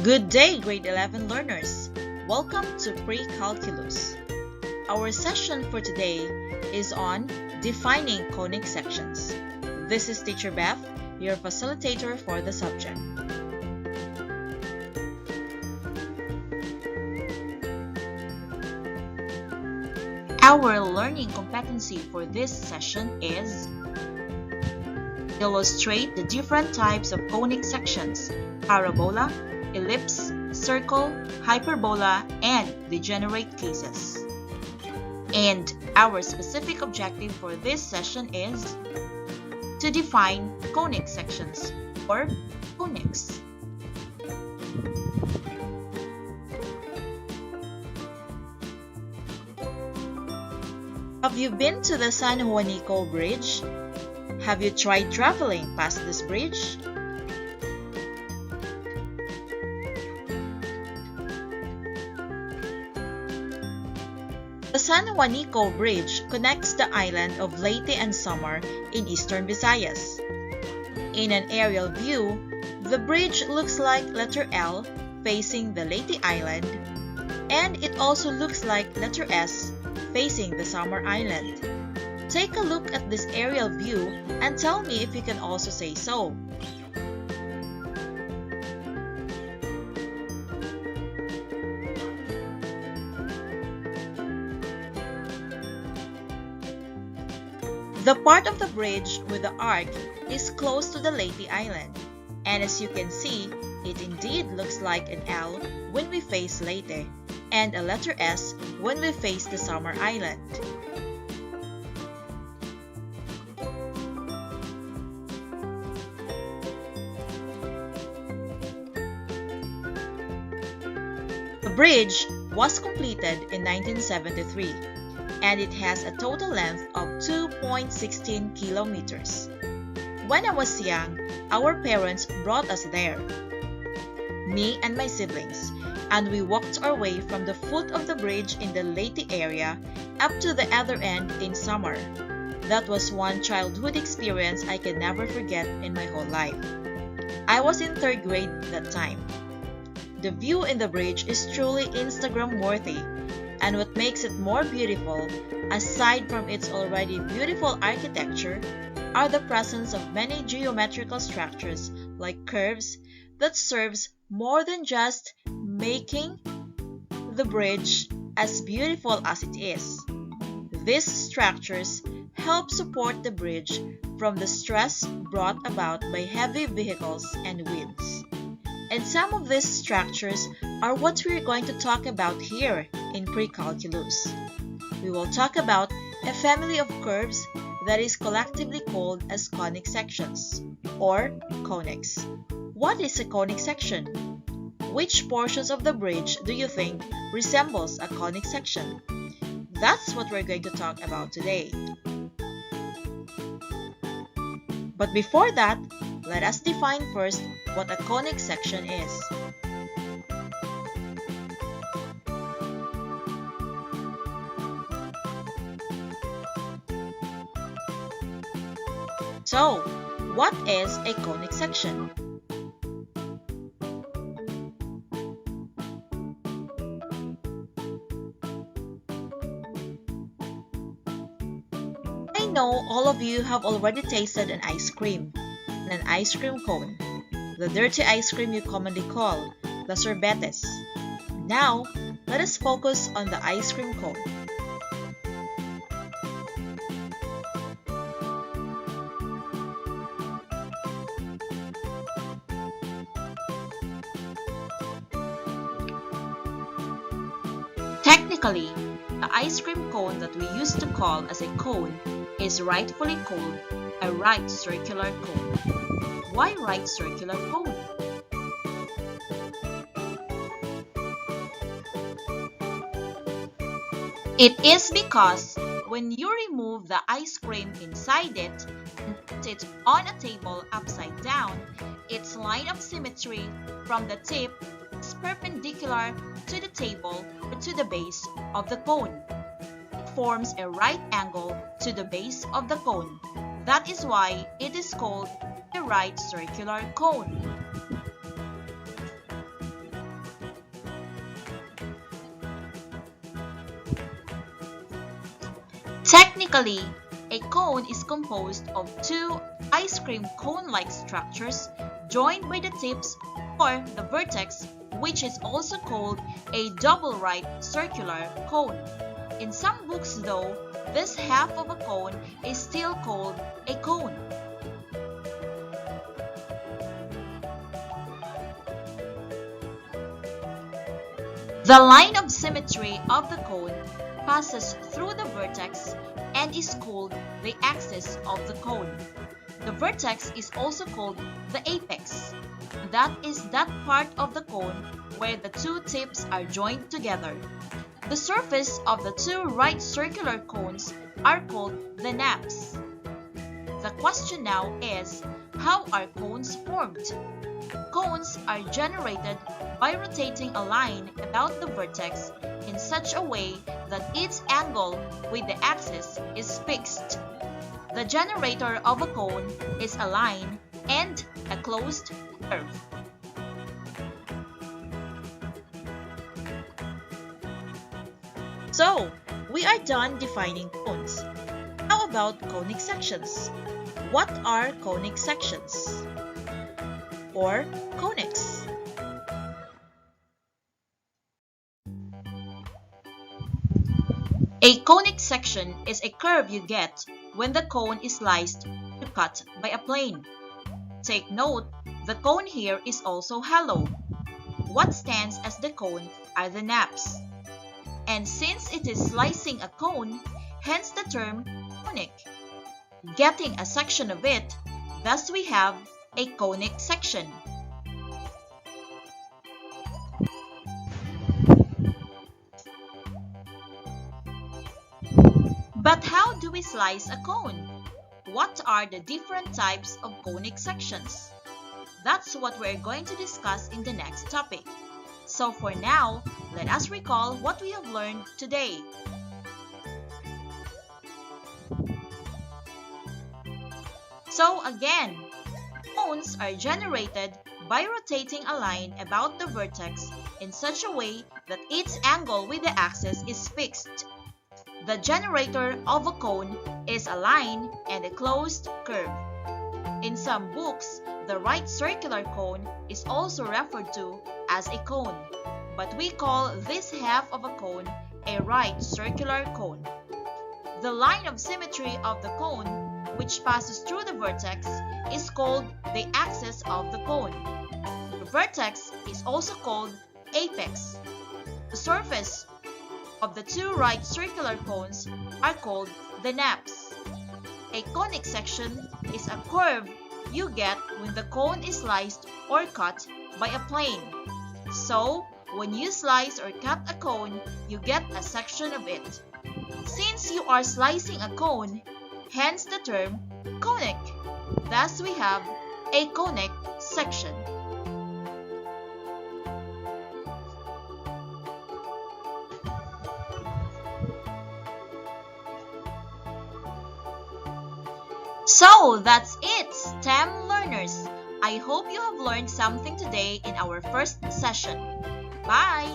Good day, grade 11 learners. Welcome to PreCalculus. Our session for today is on defining conic sections. This is Teacher Beth, your facilitator for the subject. Our learning competency for this session is illustrate the different types of conic sections: parabola, ellipse, circle, hyperbola, and degenerate cases. And our specific objective for this session is to define conic sections or conics. Have you been to the San Juanico Bridge? Have you tried traveling past this bridge? The San Juanico Bridge connects the island of Leyte and Samar in eastern Visayas. In an aerial view, the bridge looks like letter L facing the Leyte Island, and it also looks like letter S facing the Samar Island. Take a look at this aerial view and tell me if you can also say so. The part of the bridge with the arc is close to the Leyte Island, and as you can see, it indeed looks like an L when we face Leyte, and a letter S when we face the Samar Island. The bridge was completed in 1973. And it has a total length of 2.16 kilometers. When I was young, our parents brought us there, me and my siblings, and we walked our way from the foot of the bridge in the Leyte area up to the other end in Samar. That was one childhood experience I can never forget in my whole life. I was in 3rd grade that time. The view in the bridge is truly Instagram-worthy. And what makes it more beautiful, aside from its already beautiful architecture, are the presence of many geometrical structures like curves that serves more than just making the bridge as beautiful as it is. These structures help support the bridge from the stress brought about by heavy vehicles and winds. And some of these structures are what we're going to talk about here in PreCalculus. We will talk about a family of curves that is collectively called as conic sections, or conics. What is a conic section? Which portions of the bridge do you think resembles a conic section? That's what we're going to talk about today. But before that, let us define first what a conic section is. So, what is a conic section? I know all of you have already tasted an ice cream, an ice cream cone, the dirty ice cream you commonly call the sorbetes. Now, let us focus on the ice cream cone. Technically, the ice cream cone that we used to call as a cone is rightfully called a right circular cone. Why right circular cone? It is because when you remove the ice cream inside it and put it on a table upside down, its line of symmetry from the tip is perpendicular to the table or to the base of the cone. It forms a right angle to the base of the cone. That is why it is called a right circular cone. Technically, a cone is composed of two ice cream cone-like structures joined by the tips or the vertex, which is also called a double right circular cone. In some books though, this half of a cone is still called a cone. The line of symmetry of the cone passes through the vertex and is called the axis of the cone. The vertex is also called the apex. That is that part of the cone where the two tips are joined together. The surface of the two right circular cones are called the naps. The question now is, how are cones formed? Cones are generated by rotating a line about the vertex in such a way that its angle with the axis is fixed. The generator of a cone is a line and a closed curve. So, we are done defining cones. How about conic sections? What are conic sections? Or conics? A conic section is a curve you get when the cone is sliced or cut by a plane. Take note, the cone here is also hollow. What stands as the cone are the naps. And since it is slicing a cone, hence the term conic. Getting a section of it, thus we have a conic section. But how do we slice a cone? What are the different types of conic sections? That's what we're going to discuss in the next topic. So for now, let us recall what we have learned today. So again, cones are generated by rotating a line about the vertex in such a way that its angle with the axis is fixed. The generator of a cone is a line and a closed curve. In some books, the right circular cone is also referred to as a cone, but we call this half of a cone a right circular cone. The line of symmetry of the cone, which passes through the vertex, is called the axis of the cone. The vertex is also called apex. The surface of the two right circular cones are called the naps. A conic section is a curve you get when the cone is sliced or cut by a plane. So, when you slice or cut a cone, you get a section of it. Since you are slicing a cone, hence the term conic. Thus we have a conic section. So that's it, STEM learners. I hope you have learned something today in our first session. Bye!